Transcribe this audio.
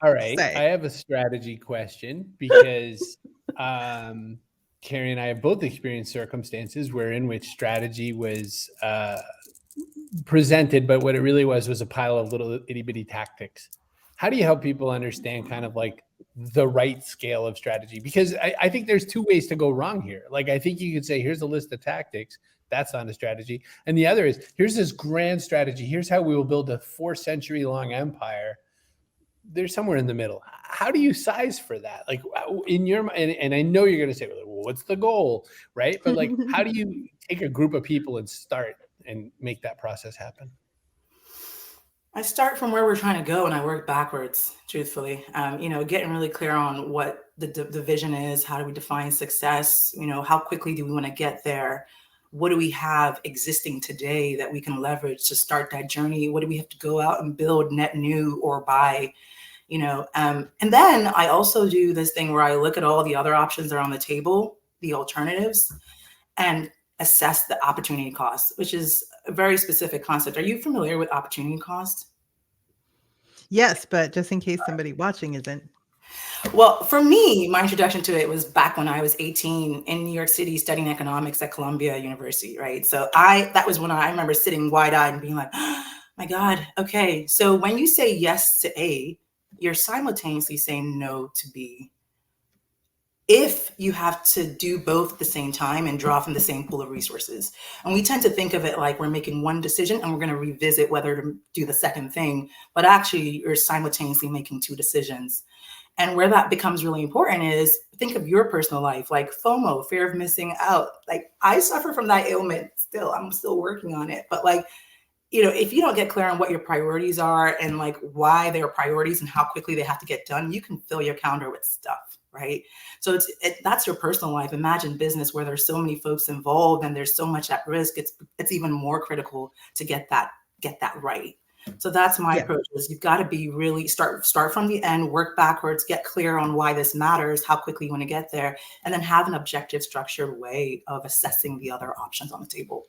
All right. I say. have a strategy question because Carrie and I have both experienced circumstances where in which strategy was presented, but what it really was a pile of little itty bitty tactics. How do you help people understand kind of like the right scale of strategy? Because I think there's two ways to go wrong here. Like, I think you could say, here's a list of tactics. That's not a strategy. And the other is, here's this grand strategy. Here's how we will build a 4-century long empire. There's somewhere in the middle. How do you size for that? Like in your mind, and I know you're going to say, well, what's the goal? Right. But like, how do you take a group of people and start and make that process happen? I start from where we're trying to go and I work backwards, truthfully. Getting really clear on what the vision is. How do we define success? How quickly do we want to get there? What do we have existing today that we can leverage to start that journey? What do we have to go out and build net new or buy? And then I also do this thing where I look at all the other options that are on the table, the alternatives, and assess the opportunity cost, which is a very specific concept. Are you familiar with opportunity cost? Yes, but just in case somebody watching isn't. Well, for me, my introduction to it was back when I was 18 in New York City studying economics at Columbia University, right? So that was when I remember sitting wide-eyed and being like, oh, my God, okay. So when you say yes to A, you're simultaneously saying no to B. If you have to do both at the same time and draw from the same pool of resources. And we tend to think of it like we're making one decision and we're going to revisit whether to do the second thing, but actually you're simultaneously making two decisions. And where that becomes really important is think of your personal life, like FOMO, fear of missing out. Like I suffer from that ailment still. I'm still working on it. But like, if you don't get clear on what your priorities are and like why they are priorities and how quickly they have to get done, you can fill your calendar with stuff, right? So that's your personal life. Imagine business where there's so many folks involved and there's so much at risk. It's even more critical to get that right. So that's my approach is you've got to be really start from the end, work backwards, get clear on why this matters, how quickly you want to get there, and then have an objective structured way of assessing the other options on the table.